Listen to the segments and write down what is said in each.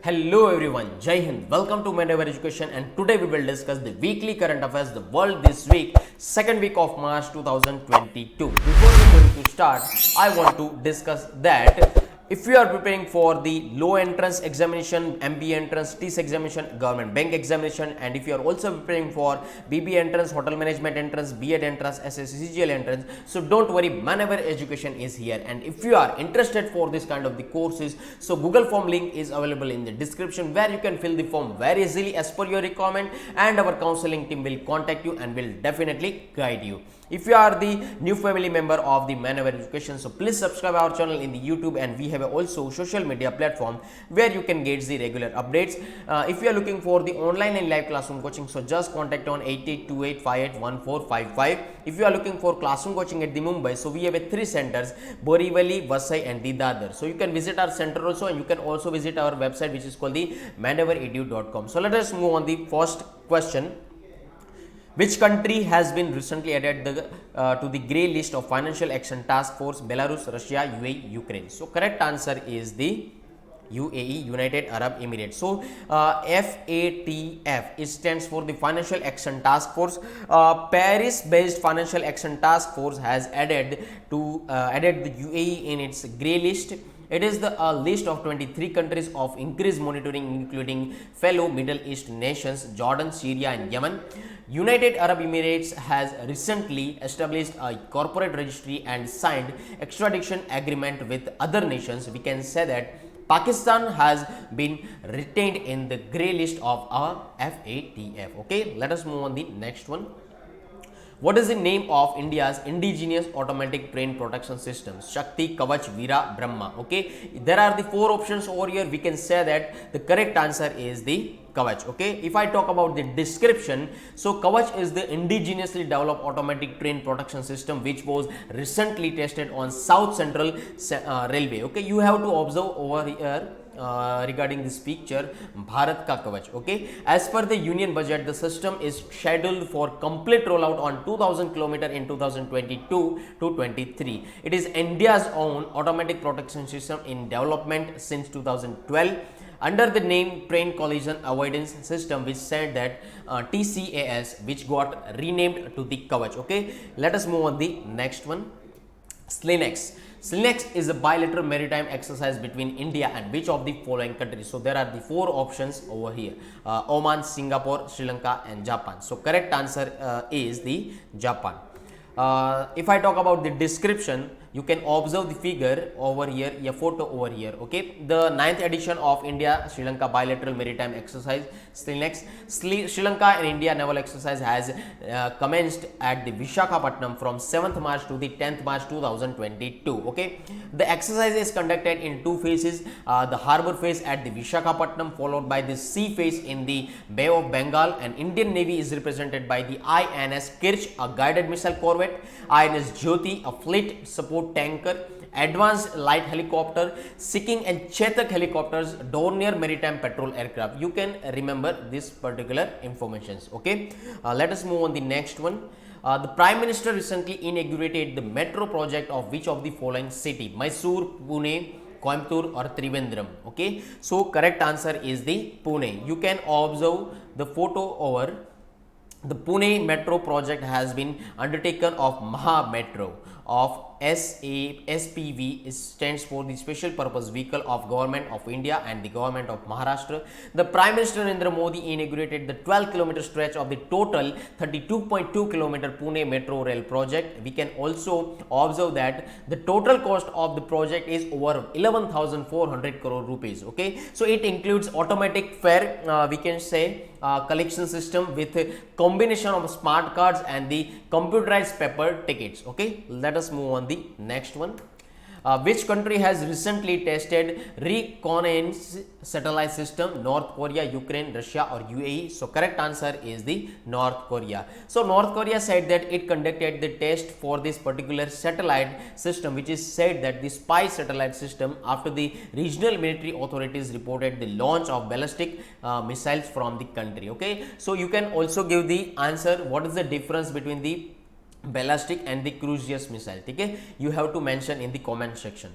Hello everyone, Jai Hind. Welcome to Manoeuvre Education, and today we will discuss the weekly current affairs, the world this week, second week of March 2022. Before we going to start, I want to discuss that if you are preparing for the low entrance examination, MBA entrance, TIS examination, government bank examination, and if you are also preparing for BBA entrance, hotel management entrance, B.ED entrance, SSC entrance, so don't worry, Manoeuvre Education is here. And if you are interested for this kind of the courses, so Google form link is available in the description where you can fill the form very easily as per your requirement, and our counseling team will contact you and will definitely guide you. If you are the new family member of the Manoeuvre Education, so please subscribe our channel in the YouTube, and we have also social media platform where you can get the regular updates. If you are looking for the online and live classroom coaching, so just contact on 8828581455. If you are looking for classroom coaching at the Mumbai, so we have a 3 centers, Borivali, Vasai and the Dadar. So you can visit our center also, and you can also visit our website which is called the manoeuvreedu.com. So let us move on the first question. Which country has been recently added to the grey list of Financial Action Task Force? Belarus, Russia, UAE, Ukraine. So correct answer is the UAE, United Arab Emirates. So FATF, it stands for the Financial Action Task Force. Paris-based Financial Action Task Force has added the UAE in its grey list. It is the list of 23 countries of increased monitoring, including fellow Middle East nations Jordan, Syria and Yemen. United Arab Emirates has recently established a corporate registry and signed extradition agreement with other nations. We can say that Pakistan has been retained in the grey list of FATF. Okay, let us move on the next one. What is the name of India's indigenous automatic train protection system? Shakti, Kavach, Veera, Brahma. Okay, there are the 4 options over here. We can say that the correct answer is the Kavach. Okay, if I talk about the description, so Kavach is the indigenously developed automatic train protection system which was recently tested on South Central Railway. Okay, you have to observe over here regarding this picture, Bharat Ka Kavach. Okay, as per the union budget, the system is scheduled for complete rollout on 2000 km in 2022 to 23. It is India's own automatic protection system in development since 2012 under the name Train Collision Avoidance System, which said that TCAS, which got renamed to the Kavach. Okay, let us move on the next one. SLINEX. SLINEX is a bilateral maritime exercise between India and which of the following countries? So there are the 4 options over here: Oman, Singapore, Sri Lanka and Japan. So correct answer is the Japan. If I talk about the description, you can observe the figure over here, a photo over here. Okay, the 9th edition of India Sri Lanka bilateral maritime exercise SLINEX, Sri Lanka and India naval exercise has commenced at the Visakhapatnam from 7th March to the 10th March 2022. Okay, the exercise is conducted in 2 phases: the harbor phase at the Visakhapatnam, followed by the sea phase in the Bay of Bengal. And Indian Navy is represented by the INS Kirch, a guided missile corvette, INS Jyoti, a fleet support tanker, advanced light helicopter, Sikking and Chetak helicopters, Dornier maritime patrol aircraft. You can remember this particular informations. Okay, let us move on the next one. The Prime Minister recently inaugurated the metro project of which of the following city? Mysore, Pune, Coimbatore or Trivandrum. Okay, so correct answer is the Pune. You can observe the photo over. The Pune Metro project has been undertaken of Maha Metro of SPV, stands for the Special Purpose Vehicle of Government of India and the Government of Maharashtra. The Prime Minister Narendra Modi inaugurated the 12-kilometer stretch of the total 32.2-kilometer Pune Metro Rail project. We can also observe that the total cost of the project is over 11,400 crore rupees. Okay, so it includes automatic fare, we can say collection system with a combination of smart cards and the computerized paper tickets. Okay, let us move on the next one. Which country has recently tested reconnaissance satellite system? North Korea, Ukraine, Russia or UAE? So correct answer is the North Korea. So North Korea said that it conducted the test for this particular satellite system, which is said that the spy satellite system, after the regional military authorities reported the launch of ballistic missiles from the country. Okay, so you can also give the answer, what is the difference between the ballistic and the cruise missile. Okay, you have to mention in the comment section.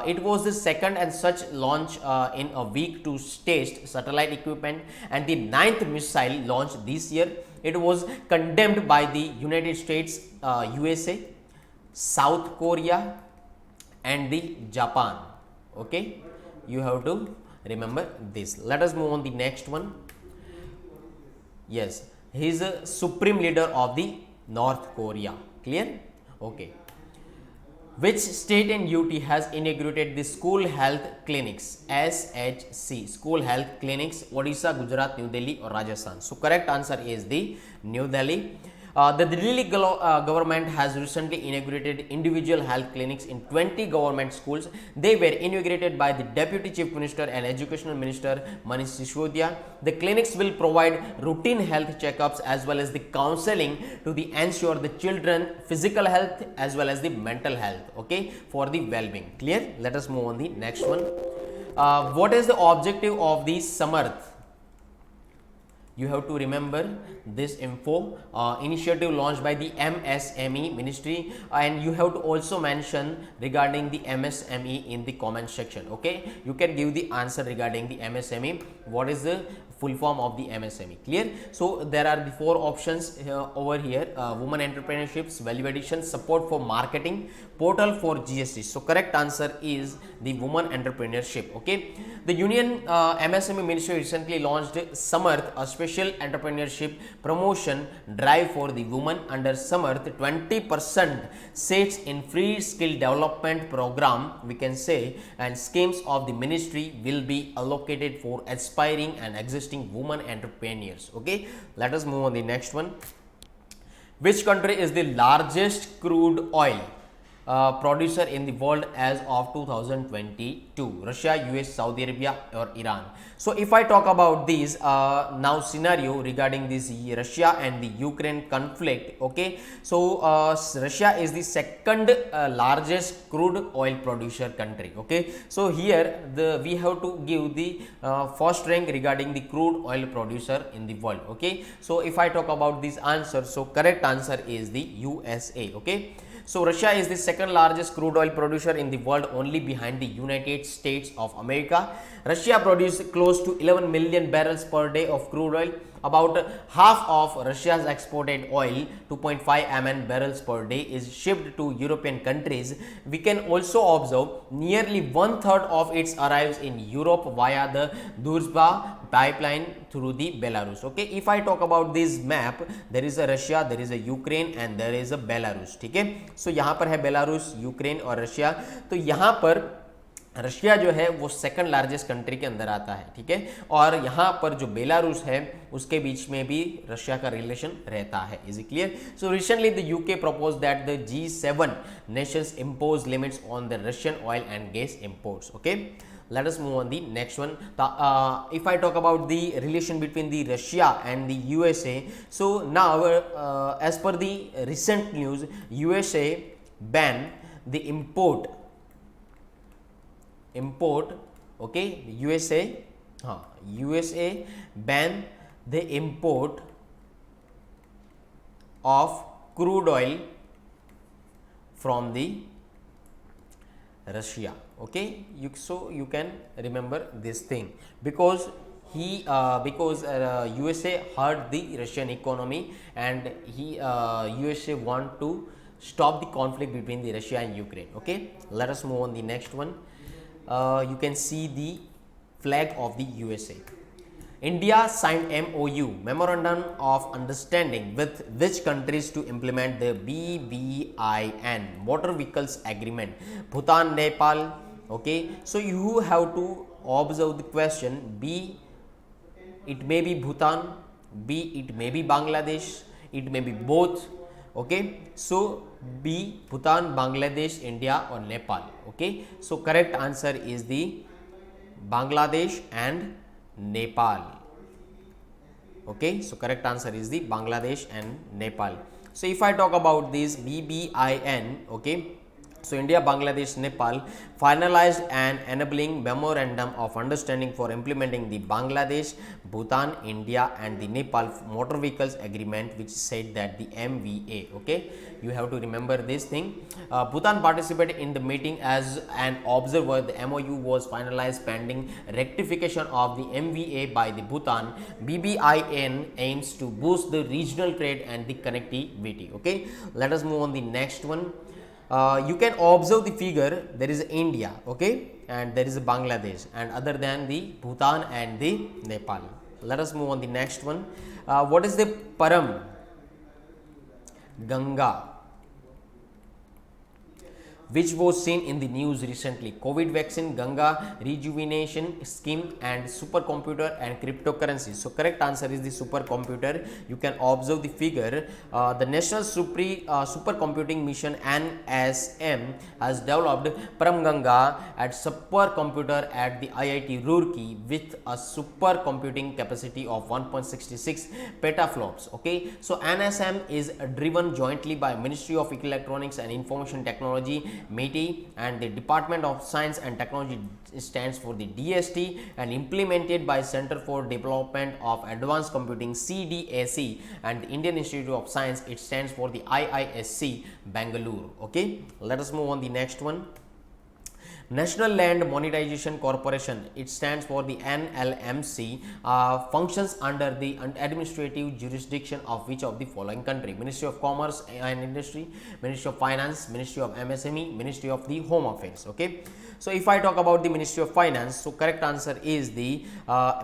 It was the second and such launch in a week to test satellite equipment, and the ninth missile launched this year. It was condemned by the United States, USA, South Korea, and the Japan. Okay, you have to remember this. Let us move on the next one. Yes, he is a supreme leader of the North Korea. Clear? Okay. Which state and UT has inaugurated the school health clinics? SHC, school health clinics, Odisha, Gujarat, New Delhi or Rajasthan. So correct answer is the New Delhi. The Delhi government has recently inaugurated individual health clinics in 20 government schools. They were inaugurated by the Deputy Chief Minister and Educational Minister Manish Sisodiya. The clinics will provide routine health checkups as well as the counseling to ensure the children physical health as well as the mental health, okay, for the well-being. Clear? Let us move on the next one. What is the objective of the Samarth? You have to remember this info. Initiative launched by the MSME ministry, and you have to also mention regarding the MSME in the comment section. Okay, you can give the answer regarding the MSME. What is the full form of the MSME? Clear? So there are the 4 options over here: women entrepreneurships, value addition, support for marketing, portal for GST. So correct answer is the women entrepreneurship. Okay, the Union MSME Ministry recently launched Samarth, a special entrepreneurship promotion drive for the women. Under Samarth, 20% seats in free skill development program, we can say, and schemes of the ministry will be allocated for aspiring and existing women entrepreneurs. Okay, let us move on the next one. Which country is the largest crude oil producer in the world as of 2022? Russia, US, Saudi Arabia or Iran? So if I talk about these now scenario regarding this Russia and the Ukraine conflict, okay, so Russia is the second largest crude oil producer country. Okay, so here we have to give the first rank regarding the crude oil producer in the world. Okay, so if I talk about this answer, so correct answer is the USA. Okay, so Russia is the second largest crude oil producer in the world, only behind the United States of America. Russia produces close to 11 million barrels per day of crude oil. About half of Russia's exported oil, 2.5 MN barrels per day, is shipped to European countries. We can also observe nearly 1/3 of it arrives in Europe via the Druzhba pipeline through the Belarus. Okay, if I talk about this map, there is a Russia, there is a Ukraine and there is a Belarus. ठीक है, so यहाँ पर है Belarus, Ukraine और Russia. तो यहाँ पर Russia जो है वो सेकंड लार्जेस्ट कंट्री के अंदर आता है. ठीक है, और यहाँ पर जो बेलारूस है उसके बीच में भी रशिया का रिलेशन रहता है. Is it clear? So recently the UK propose that the G7 nations impose limits on the Russian oil and gas imports. Okay, let us move on the next one. If I talk about the relation between the Russia and the USA, so now as per the recent news, USA ban the import, okay, USA ban the import of crude oil from the Russia. Okay, so you can remember this thing because USA hurt the Russian economy and USA want to stop the conflict between the Russia and Ukraine. Okay, let us move on the next one. You can see the flag of the USA. India signed MOU, Memorandum of Understanding, with which countries to implement the BBIN Motor Vehicles Agreement? Bhutan, Nepal. Okay, so you have to observe the question. B, it may be Bhutan, B, it may be Bangladesh, it may be both. Okay, so B, Bhutan, Bangladesh, India or Nepal. Okay, so correct answer is the Bangladesh and Nepal. Okay, so correct answer is the Bangladesh and Nepal. So if I talk about this BBIN, okay, So India, Bangladesh, Nepal finalized an enabling memorandum of understanding for implementing the Bangladesh, Bhutan, India and the Nepal Motor Vehicles Agreement, which said that the MVA. Okay, you have to remember this thing. Bhutan participated in the meeting as an observer. The MOU was finalized pending rectification of the MVA by the Bhutan. BBIN aims to boost the regional trade and the connectivity. Okay, let us move on the next one. You can observe the figure, there is India, okay, and there is Bangladesh, and other than the Bhutan and the Nepal. Let us move on the next one. What is the Param Ganga, which was seen in the news recently? COVID vaccine, Ganga rejuvenation scheme, and supercomputer and cryptocurrency. So correct answer is the supercomputer. You can observe the figure. The National Supercomputing Mission NSM has developed Param Ganga at supercomputer at the IIT Roorkee with a supercomputing capacity of 1.66 petaflops. Okay, so NSM is driven jointly by Ministry of Electronics and Information Technology, MITI, and the Department of Science and Technology, stands for the DST, and implemented by Center for Development of Advanced Computing, CDAC, and the Indian Institute of Science, it stands for the IISc, Bangalore. Okay, let us move on the next one. National Land Mometization Corporation, it stands for the NLMC, functions under the administrative jurisdiction of which of the following country? Ministry of Commerce and Industry, Ministry of Finance, Ministry of MSME, Ministry of the Home Affairs. Okay, so if I talk about the Ministry of Finance, so correct answer is the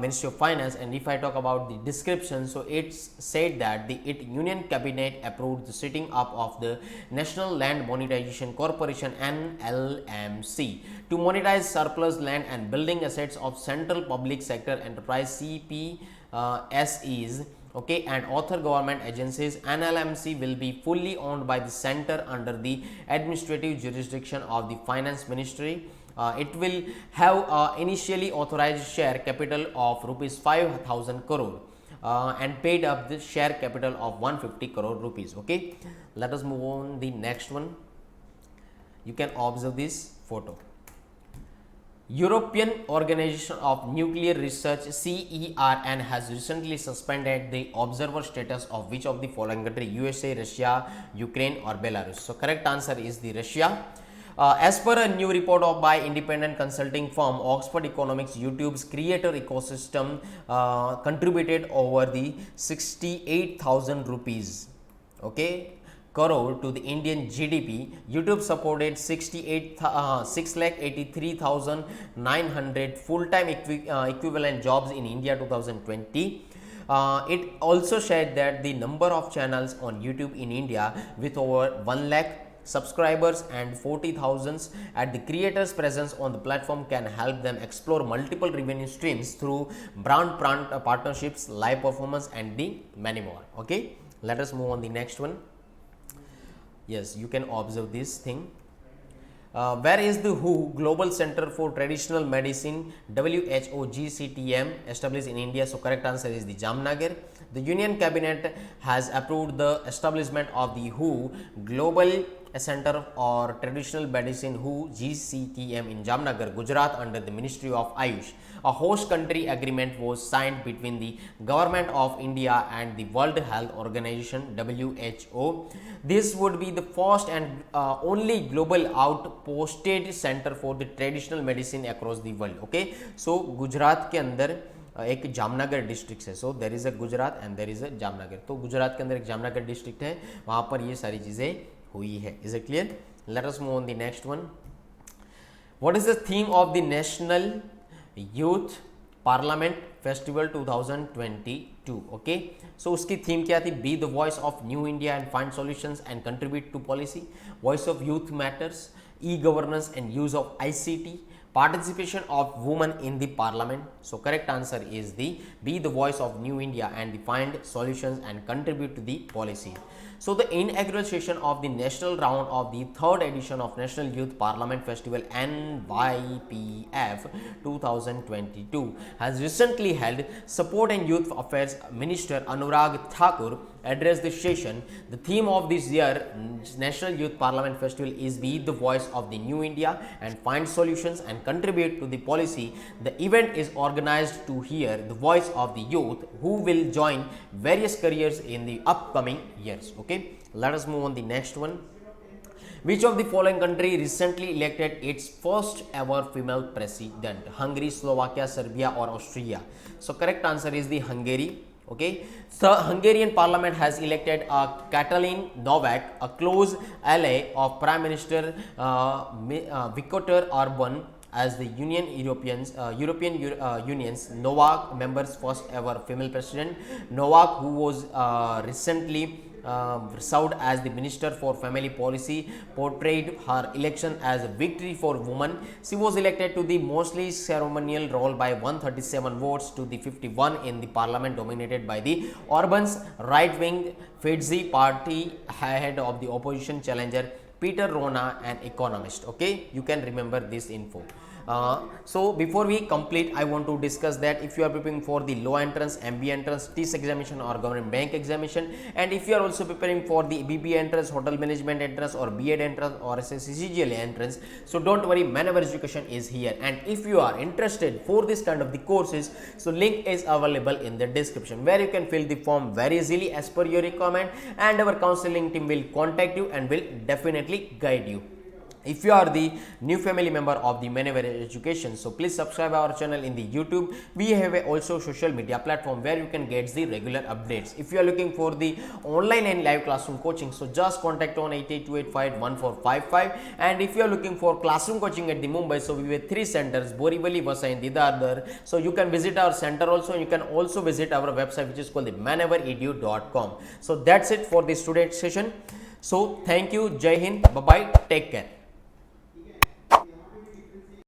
Ministry of Finance. And if I talk about the description, so it's said that the Union Cabinet approved the setting up of the National Land Mometization Corporation, NLMC, to monetize surplus land and building assets of central public sector enterprise, CPSEs, okay, and author government agencies. NLMC will be fully owned by the center under the administrative jurisdiction of the Finance Ministry. It will have initially authorized share capital of rupees 5,000 crore and paid up the share capital of 150 crore rupees. Okay, let us move on the next one. You can observe this photo. European Organization of Nuclear Research-CERN has recently suspended the observer status of which of the following country? USA, Russia, Ukraine or Belarus. So correct answer is the Russia. As per a new report by independent consulting firm Oxford Economics, YouTube's creator ecosystem contributed over the 68,000 rupees, okay, crore to the Indian GDP. YouTube supported 6,83,900 full-time equivalent jobs in India 2020. It also shared that the number of channels on YouTube in India with over 1 lakh subscribers and 40,000 at the creators' presence on the platform can help them explore multiple revenue streams through brand partnerships, live performance and the many more. Okay, let us move on the next one. Yes, you can observe this thing. Where is the WHO Global Center for Traditional Medicine, WHO GCTM, established in India? So correct answer is the Jamnagar. The Union Cabinet has approved the establishment of the WHO Global Center for Traditional Medicine, WHO GCTM, in Jamnagar, Gujarat, under the Ministry of Ayush. A host country agreement was signed between the Government of India and the World Health Organization, WHO. This would be the first and only global outposted center for the traditional medicine across the world. Okay, so Gujarat के अंदर एक Jamnagar district है. So there is a Gujarat and there is a Jamnagar. तो गुजरात के अंदर एक Jamnagar district है, वहाँ पर ये सारी चीज़ें हुई है. Is it clear? Let us move on the next one. What is the theme of the national youth parliament festival 2022? Okay, so उसकी थीम क्या थी? Be the voice of new India and find solutions and contribute to policy. Voice of youth matters, e governance and use of ICT, Participation of women in the parliament. So correct answer is the be the voice of New India and find solutions and contribute to the policy. So the inaugural session of the national round of the third edition of National Youth Parliament Festival NYPF 2022 has recently held. Support and Youth Affairs Minister Anurag Thakur addressed the session. The theme of this year National Youth Parliament Festival is Be the Voice of the New India and find solutions and contribute to the policy. The event is organized to hear the voice of the youth who will join various careers in the upcoming years. Okay, let us move on the next one. Which of the following country recently elected its first ever female president? Hungary, Slovakia, Serbia or Austria? So correct answer is the Hungary. Okay, so Hungarian parliament has elected Katalin Novak, a close ally of Prime Minister Viktor Orban, as the European Union's Novak member's first ever female president. Novak, who was recently served as the Minister for Family Policy, portrayed her election as a victory for women. She was elected to the mostly ceremonial role by 137 votes to the 51 in the parliament dominated by the Orban's right-wing Fidesz party, head of the opposition challenger Peter Rona, an economist. Okay, you can remember this info. So before we complete, I want to discuss that if you are preparing for the law entrance, MBA entrance, TIS examination or government bank examination, and if you are also preparing for the BBA entrance, hotel management entrance or B.ED entrance or SSC entrance, so don't worry, Manoeuvre Education is here. And if you are interested for this kind of the courses, so link is available in the description where you can fill the form very easily as per your requirement, and our counseling team will contact you and will definitely guide you. If you are the new family member of the Manoeuvre Education, so please subscribe our channel in the YouTube. We have a also social media platform where you can get the regular updates. If you are looking for the online and live classroom coaching, so just contact on 8828581455. And if you are looking for classroom coaching at the Mumbai, so we have 3 centers, Borivali, Vasai and Didadar. So you can visit our center also. You can also visit our website which is called the manoeuvreedu.com. So that's it for the student session. So thank you, Jai Hind, bye bye, take care.